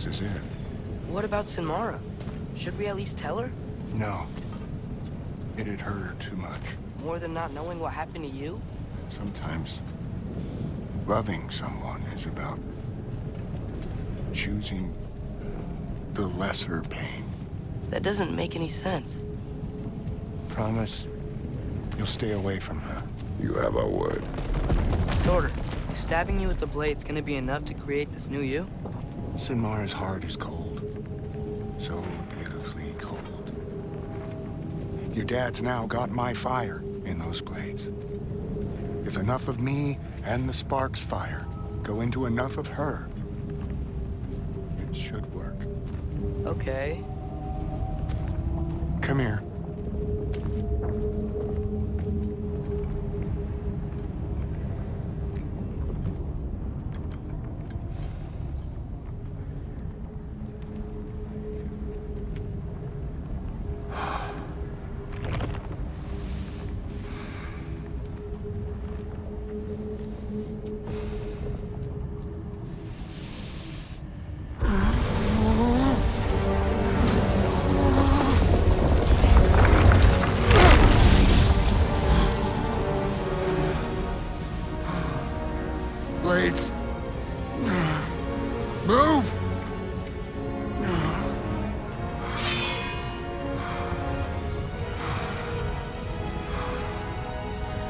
this is it. What about Sinmara? Should we at least tell her? No. It'd hurt her too much. More than not knowing what happened to you? Sometimes loving someone is about choosing the lesser pain. That doesn't make any sense. Promise you'll stay away from her. You have our word. Sorter, stabbing you with the blade's gonna be enough to create this new you? Sinmara's heart is cold. So pitifully cold. Your dad's now got my fire in those blades. If enough of me and the spark's fire go into enough of her, it should work. Okay. Come here. Blades. Move!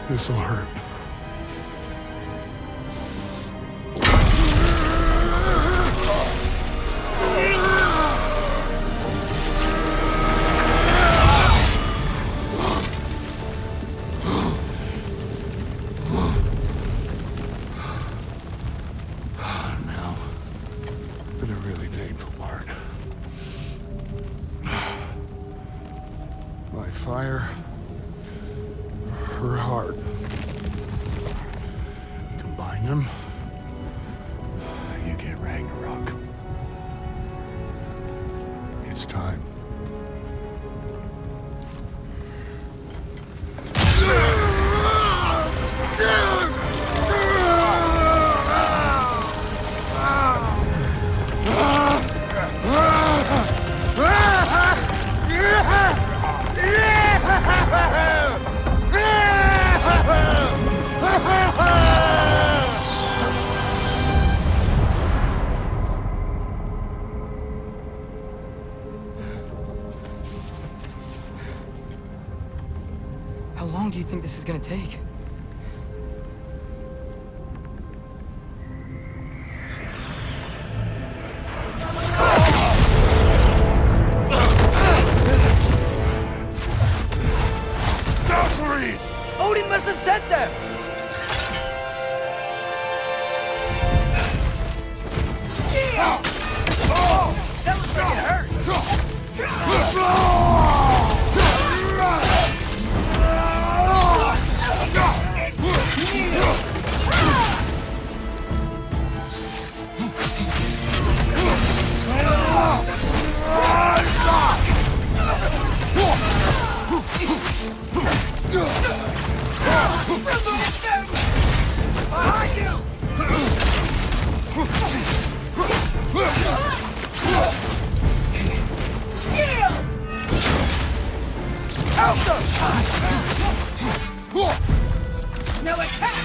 This'll hurt. Now, for the really painful part. My fire, her heart. Combine them, you get Ragnarok. It's time. How long do you think this is gonna take? Odin must have sent them! That was making it hurt! Behind you! No attack!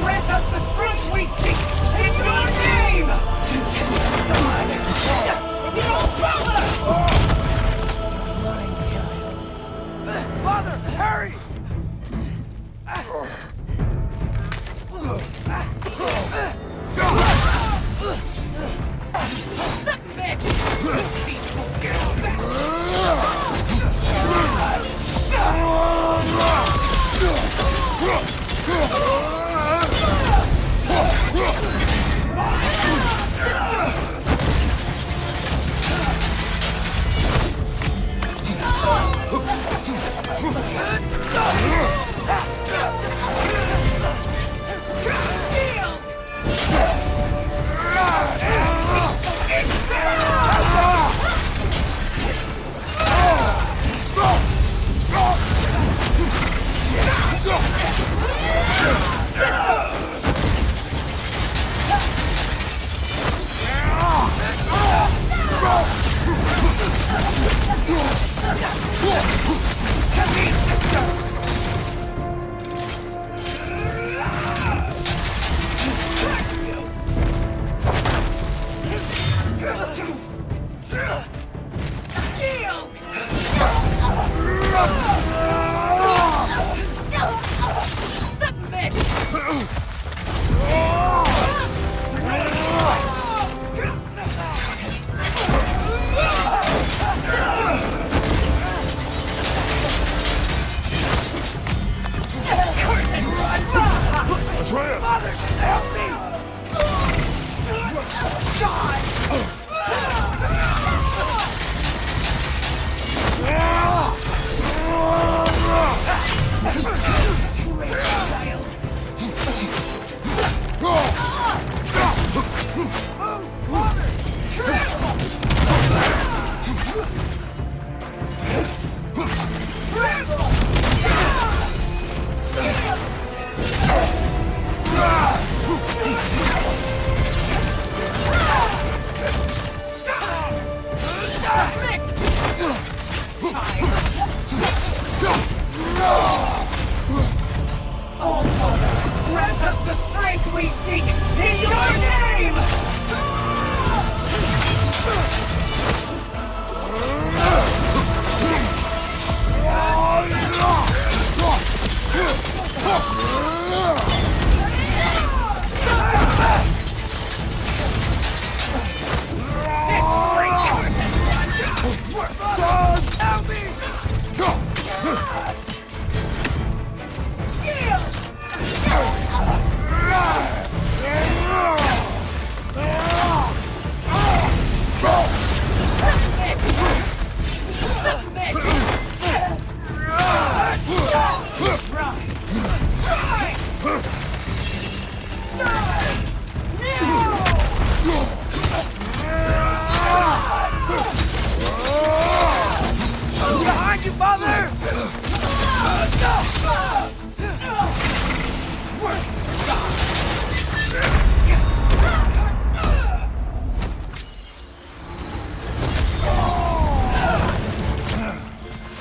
Grant us the strength we seek in your name! You brother! Mine, child. Father, hurry! Submit! Deceitful girl! To me, sister! Shield! Submit! Mother, help me! God! Oh, Father, grant us the strength we seek in your name! Help me! Behind you, Father!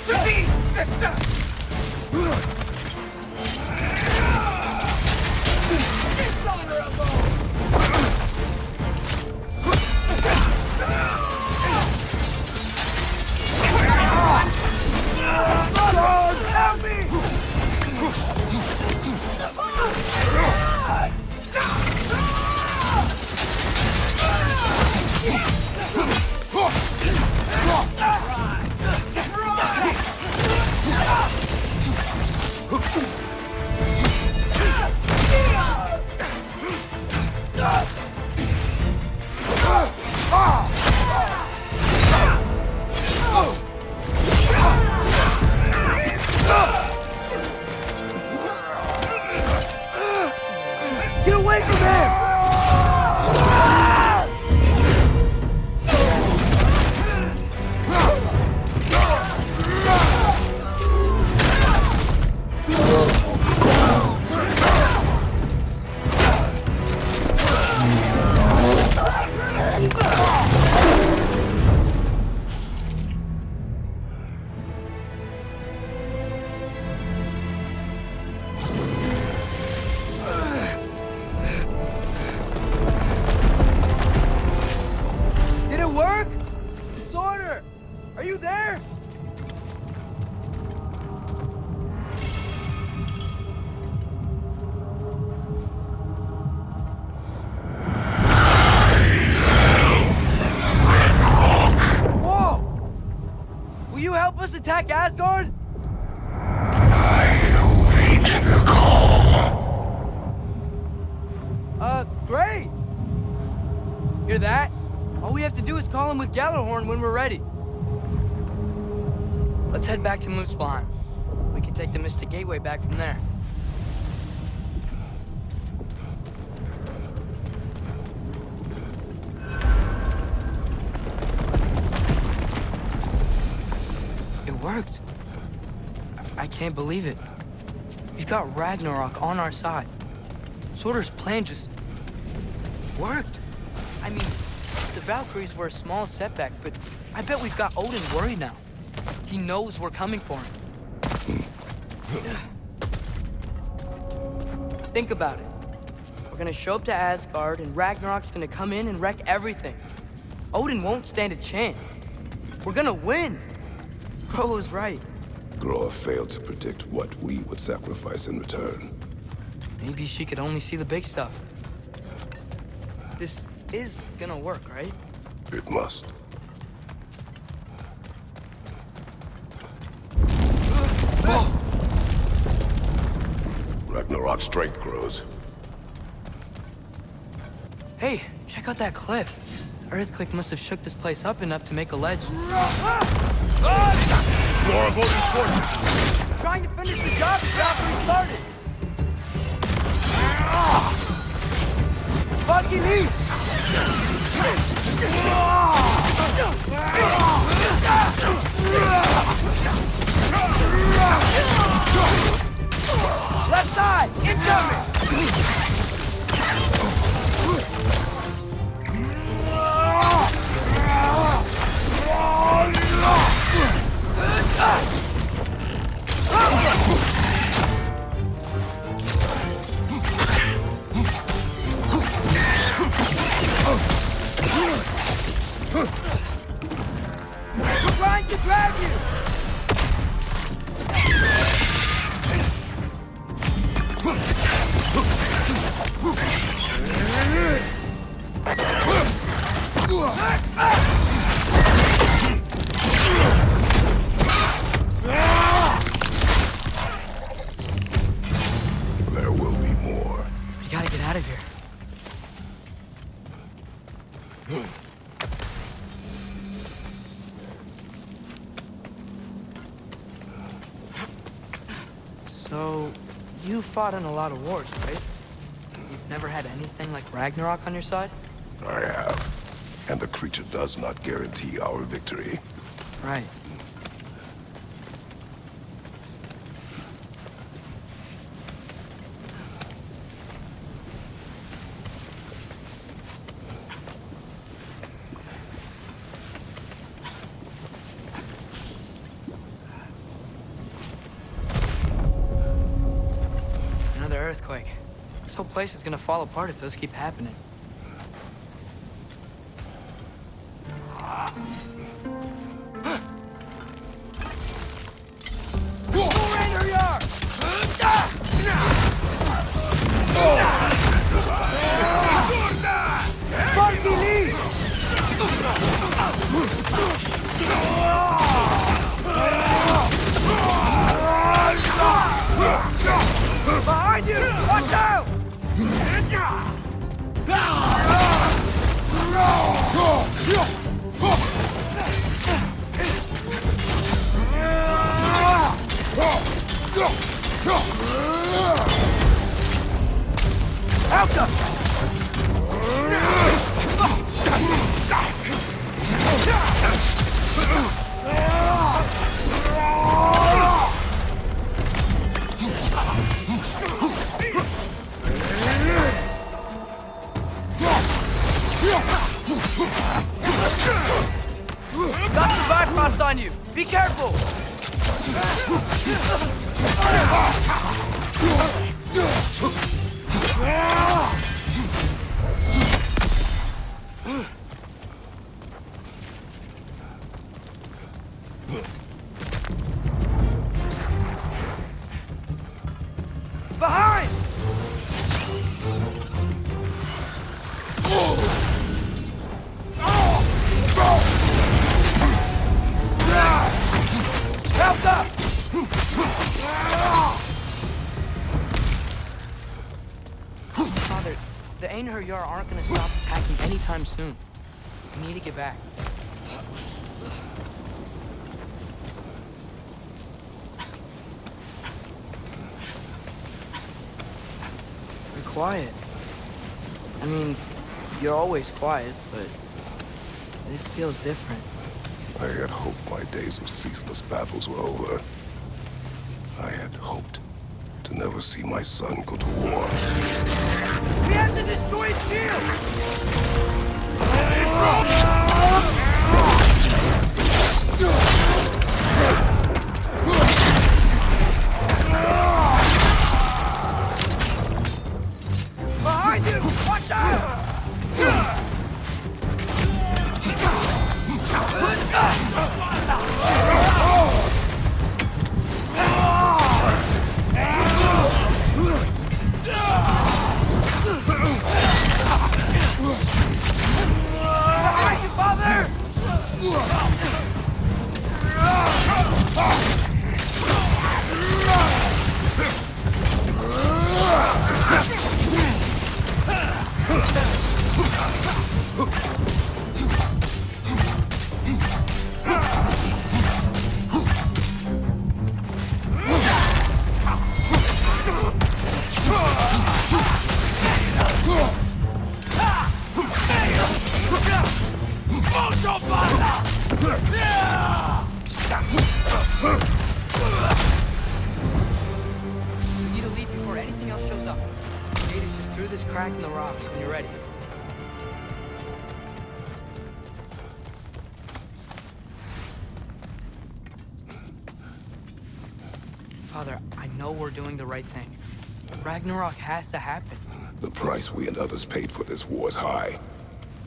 To me, sister! Dishonorable! Help me! Get away from him! Did it work? Sorter! Are you there? Whoa! Will you help us attack Asgard? Great! Hear that? All we have to do is call him with Gjallarhorn when we're ready. Let's head back to Muspelheim. We can take the Mystic Gateway back from there. It worked. I can't believe it. We've got Ragnarok on our side. Sorter's plan just worked. I mean, the Valkyries were a small setback, but I bet we've got Odin worried now. He knows we're coming for him. Think about it. We're gonna show up to Asgard, and Ragnarok's gonna come in and wreck everything. Odin won't stand a chance. We're gonna win. Bro was right. Groa failed to predict what we would sacrifice in return. Maybe she could only see the big stuff. This is gonna work, right? It must. Ragnarok's strength grows. Hey, check out that cliff. The earthquake must have shook this place up enough to make a ledge. More of Odin's forces! Trying to finish the job after we started. Fucking eat! Left side, incoming! We're trying to drag you! There will be more. We gotta get out of here. So, you fought in a lot of wars, right? You've never had anything like Ragnarok on your side? I have. And the creature does not guarantee our victory. Right. Another earthquake. This whole place is gonna fall apart if those keep happening. Behind you! Watch out! Help us! Got some Bifrost on you! Be careful! Behind! Help up! Father, the Einherjar aren't gonna stop attacking anytime soon. We need to get back. You're quiet. I mean, you're always quiet, but this feels different. I had hoped my days of ceaseless battles were over. I had hoped to never see my son go to war. We have to destroy his shield! We need to leave before anything else shows up. Nate is just through this crack in the rocks when you're ready. Father, I know we're doing the right thing. Ragnarok has to happen. The price we and others paid for this war is high.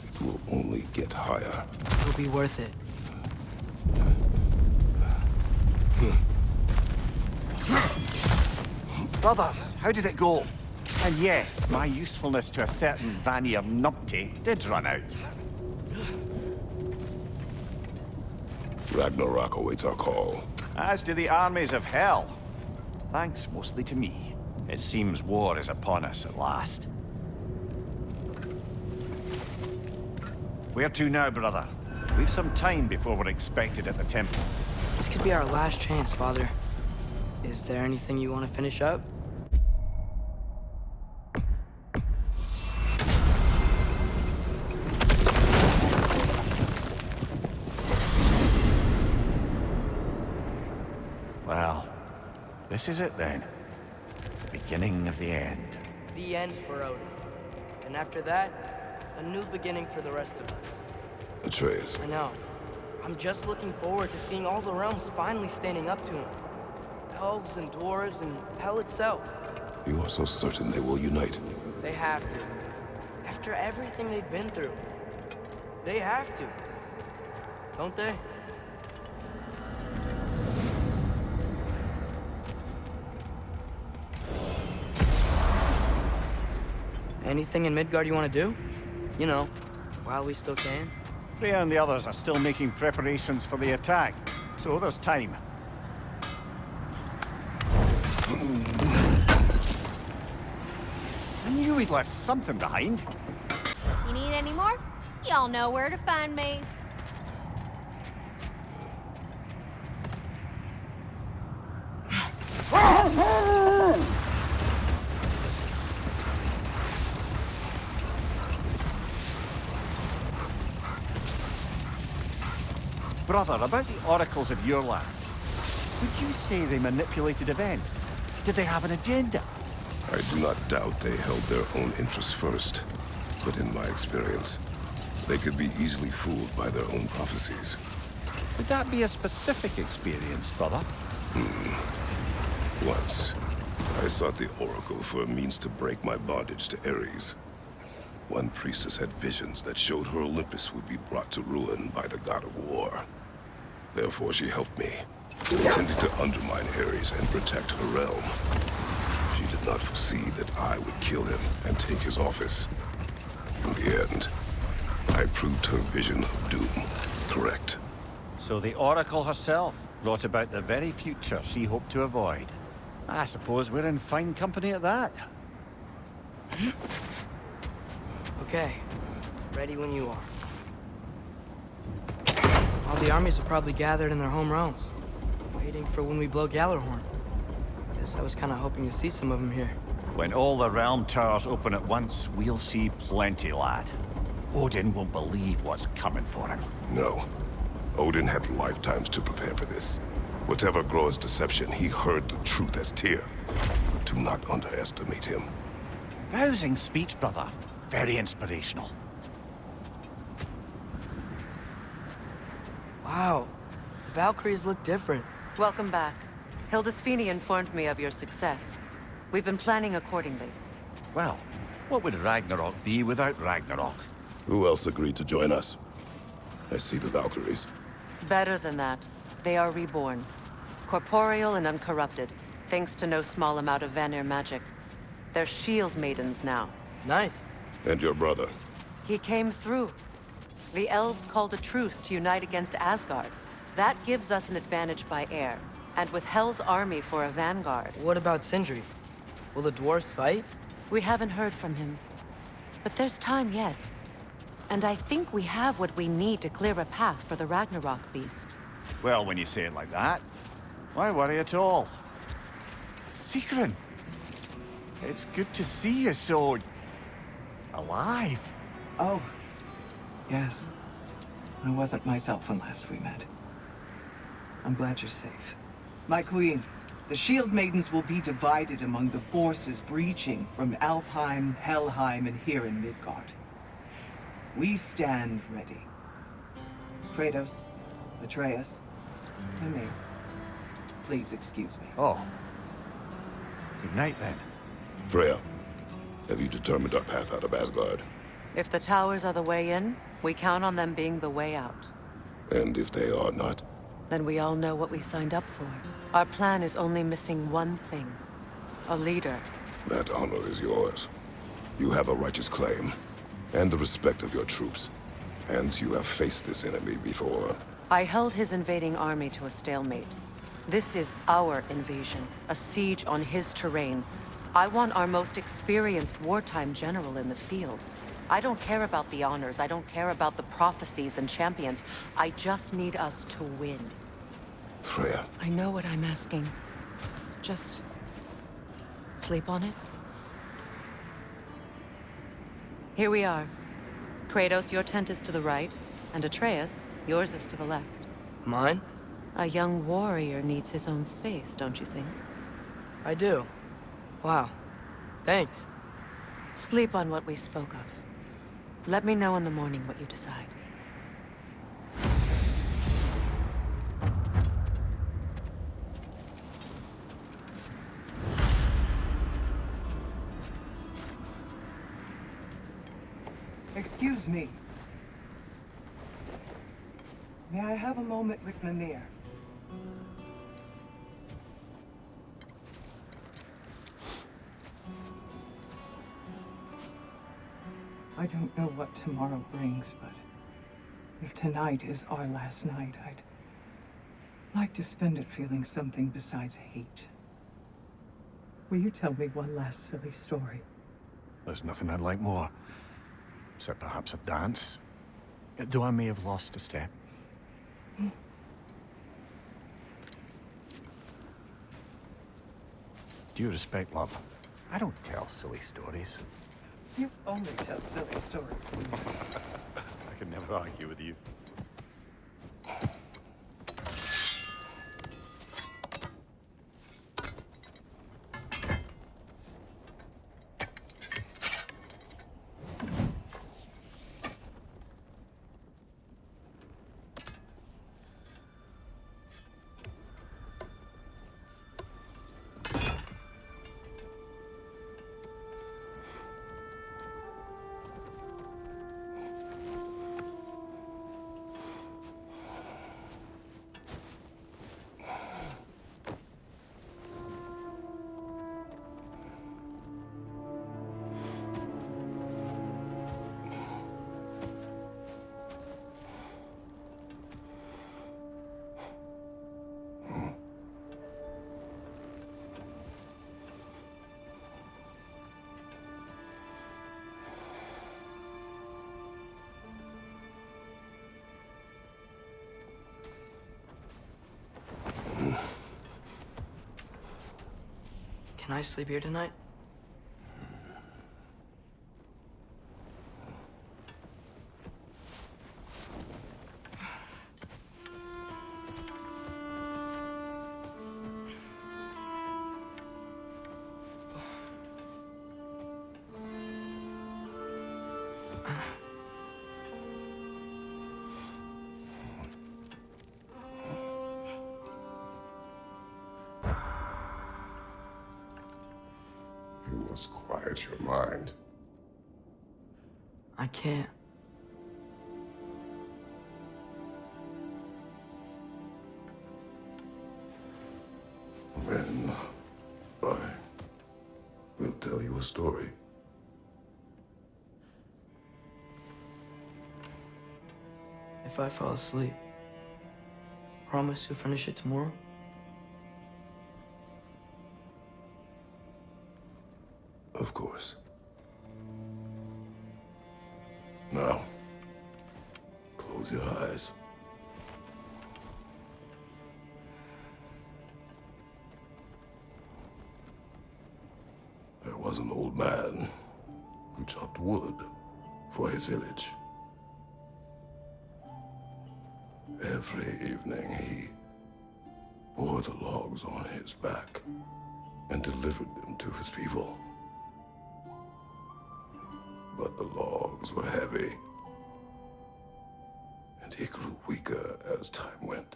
If we'll only get higher. It'll be worth it. Brothers, how did it go? And yes, my usefulness to a certain Vanir numpty did run out. Ragnarok awaits our call. As do the armies of hell. Thanks mostly to me. It seems war is upon us at last. Where to now, brother? We've some time before we're expected at the temple. This could be our last chance, Father. Is there anything you want to finish up? Well, this is it then. The beginning of the end. The end for Odin. And after that, a new beginning for the rest of us. Atreus, I know. I'm just looking forward to seeing all the realms finally standing up to him. Elves and dwarves and hell itself. you are so certain they will unite. They have to. After everything they've been through. They have to. Don't they? Anything in Midgard you want to do? You know, while we still can. Freya and the others are still making preparations for the attack, so there's time. I knew we'd left something behind. You need any more? Y'all know where to find me. Brother, about the oracles of your lands, would you say they manipulated events? Did they have an agenda? I do not doubt they held their own interests first. But in my experience, they could be easily fooled by their own prophecies. Would that be a specific experience, brother? Once, I sought the Oracle for a means to break my bondage to Ares. One priestess had visions that showed her Olympus would be brought to ruin by the god of war. Therefore, she helped me, intending to undermine Ares and protect her realm. She did not foresee that I would kill him and take his office. In the end, I proved her vision of doom correct. So the Oracle herself brought about the very future she hoped to avoid. I suppose we're in fine company at that. Okay. Ready when you are. All the armies are probably gathered in their home realms, waiting for when we blow Gjallarhorn. Guess I was kind of hoping to see some of them here. When all the realm towers open at once, we'll see plenty, lad. Odin won't believe what's coming for him. No. Odin had lifetimes to prepare for this. Whatever Groa's deception, he heard the truth as Tyr. Do not underestimate him. Rousing speech, brother. Very inspirational. Wow. The Valkyries look different. Welcome back. Hildisvini informed me of your success. We've been planning accordingly. Well, what would Ragnarok be without Ragnarok? Who else agreed to join us? I see the Valkyries. Better than that, they are reborn. Corporeal and uncorrupted, thanks to no small amount of Vanir magic. They're shield maidens now. Nice. And your brother. He came through. The elves called a truce to unite against Asgard. That gives us an advantage by air. And with Hell's army for a vanguard. What about Sindri? Will the dwarves fight? We haven't heard from him. But there's time yet. And I think we have what we need to clear a path for the Ragnarok beast. Well, when you say it like that, why worry at all? Sigrun! It's good to see you so... alive. Oh, yes. I wasn't myself when last we met. I'm glad you're safe. My queen, the Shield Maidens will be divided among the forces breaching from Alfheim, Helheim, and here in Midgard. We stand ready. Kratos, Atreus, and me. Please excuse me. Oh. Good night, then. Freya, have you determined our path out of Asgard? If the towers are the way in, we count on them being the way out. And if they are not? Then we all know what we signed up for. Our plan is only missing one thing. A leader. That honor is yours. You have a righteous claim, and the respect of your troops. And you have faced this enemy before. I held his invading army to a stalemate. This is our invasion, a siege on his terrain. I want our most experienced wartime general in the field. I don't care about the honors, I don't care about the prophecies and champions. I just need us to win. Freya. I know what I'm asking. Just... sleep on it? Here we are. Kratos, your tent is to the right, and Atreus, yours is to the left. Mine? A young warrior needs his own space, don't you think? I do. Wow. Thanks. Sleep on what we spoke of. Let me know in the morning what you decide. Excuse me. May I have a moment with Mimir? I don't know what tomorrow brings, but if tonight is our last night, I'd like to spend it feeling something besides hate. Will you tell me one last silly story? There's nothing I'd like more. Except perhaps a dance. Though I may have lost a step. Due respect, love. I don't tell silly stories. You only tell silly stories. I can never argue with you. Can I sleep here tonight? You must quiet your mind. I can't. Then I will tell you a story. if I fall asleep? Promise to finish it tomorrow? Of course. Now, close your eyes. There was an old man who chopped wood for his village. Every evening he bore the logs on his back and delivered them to his people. But the logs were heavy, and he grew weaker as time went.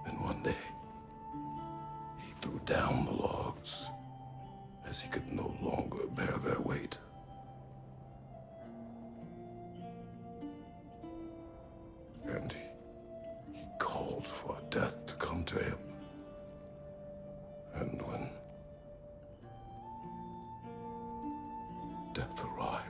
And one day, he threw down the logs as he could no longer bear their weight. And he called for death to come to him. And when death arrived,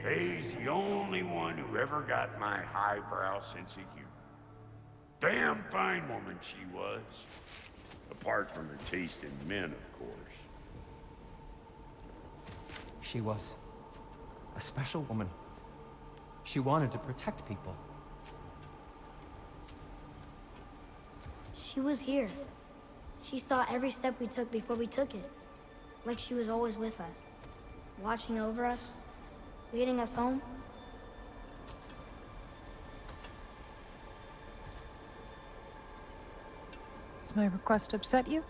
He's the only one who ever got my highbrow sense of humor. Damn fine woman she was. Apart from her taste in men, of course. She was a special woman. She wanted to protect people. She was here. She saw every step we took before we took it. Like she was always with us. Watching over us. Leading us home. Does my request upset you?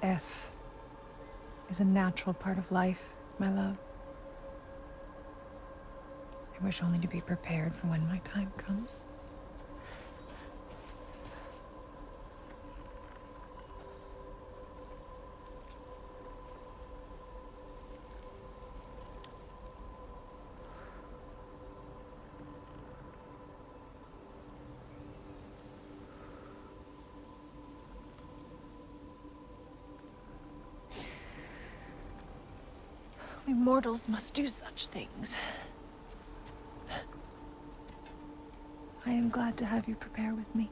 Death is a natural part of life, my love. I wish only to be prepared for when my time comes. We mortals must do such things. I am glad to have you prepare with me.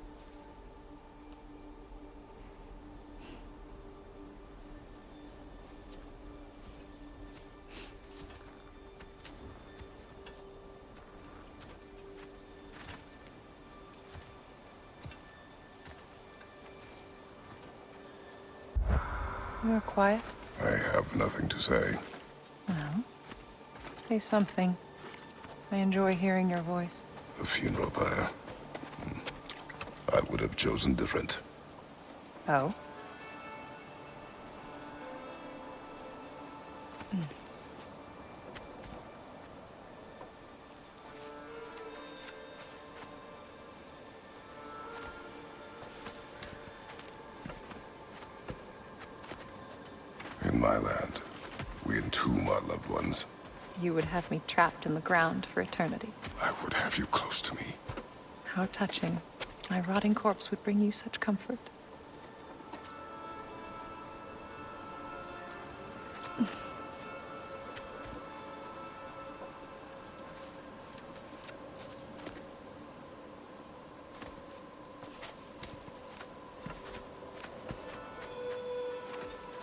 You are quiet. I have nothing to say. Well, say something. I enjoy hearing your voice. The funeral pyre. I would have chosen different. Oh? In my land, we entomb our loved ones. You would have me trapped in the ground for eternity. I would have you close to me. How touching. My rotting corpse would bring you such comfort.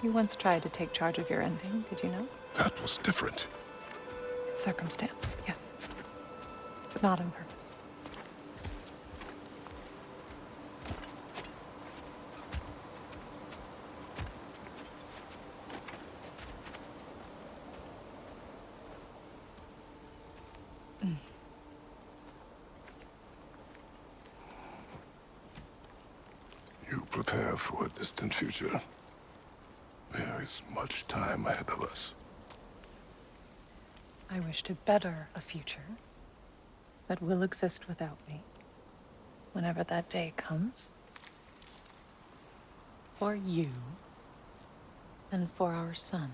You once tried to take charge of your ending, did you know? That was different. Circumstance, yes. But not on purpose. You prepare for a distant future. There is much time ahead of us. I wish to better a future that will exist without me, whenever that day comes. For you, and for our son.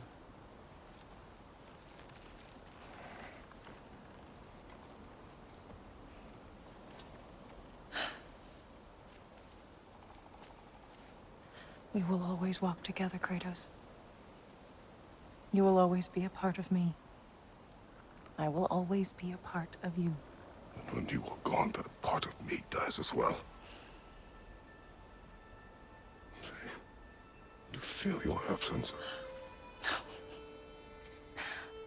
We will always walk together, Kratos. You will always be a part of me. I will always be a part of you. And when you are gone, that part of me dies as well. You feel your absence.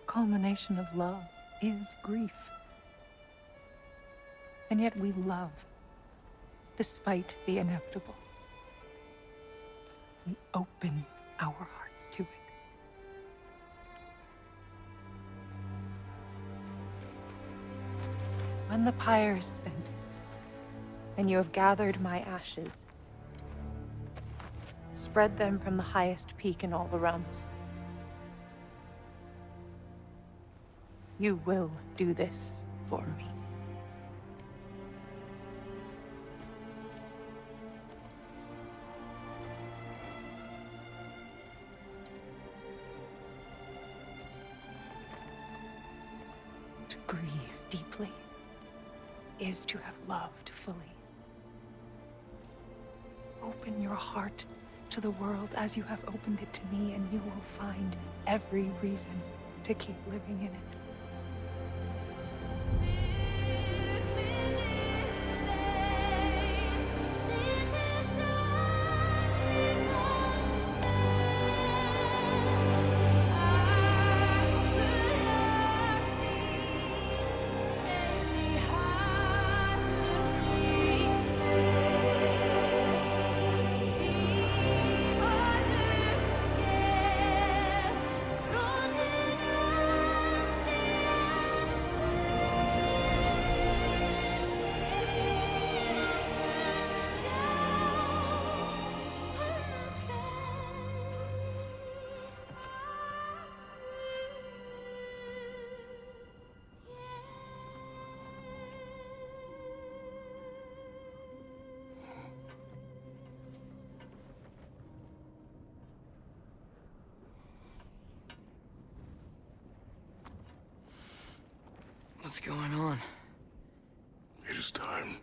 Culmination of love is grief. And yet we love, despite the inevitable. We open our hearts to it. When the pyre is spent, and you have gathered my ashes, spread them from the highest peak in all the realms. You will do this for me. To grieve deeply is to have loved fully. Open your heart to the world as you have opened it to me, and you will find every reason to keep living in it. What's going on? It is time.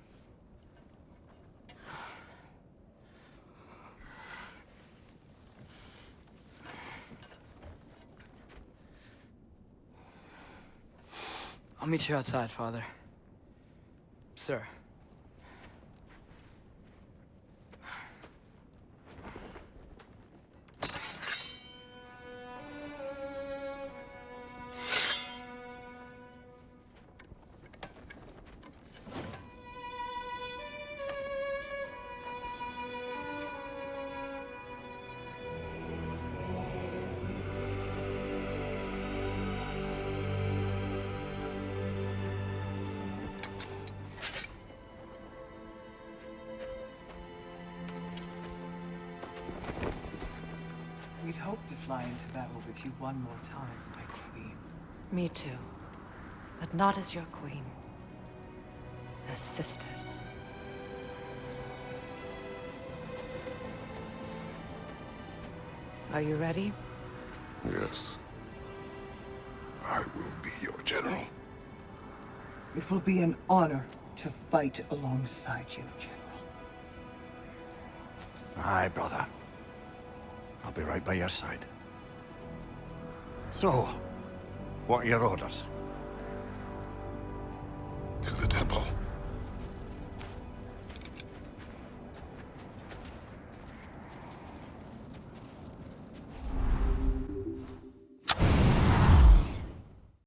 I'll meet you outside, Father. Sir. We'd hoped to fly into battle with you one more time, my queen. Me too. But not as your queen. As sisters. Are you ready? Yes. I will be your general. It will be an honor to fight alongside you, General. Aye, brother. I'll be right by your side. So, what are your orders?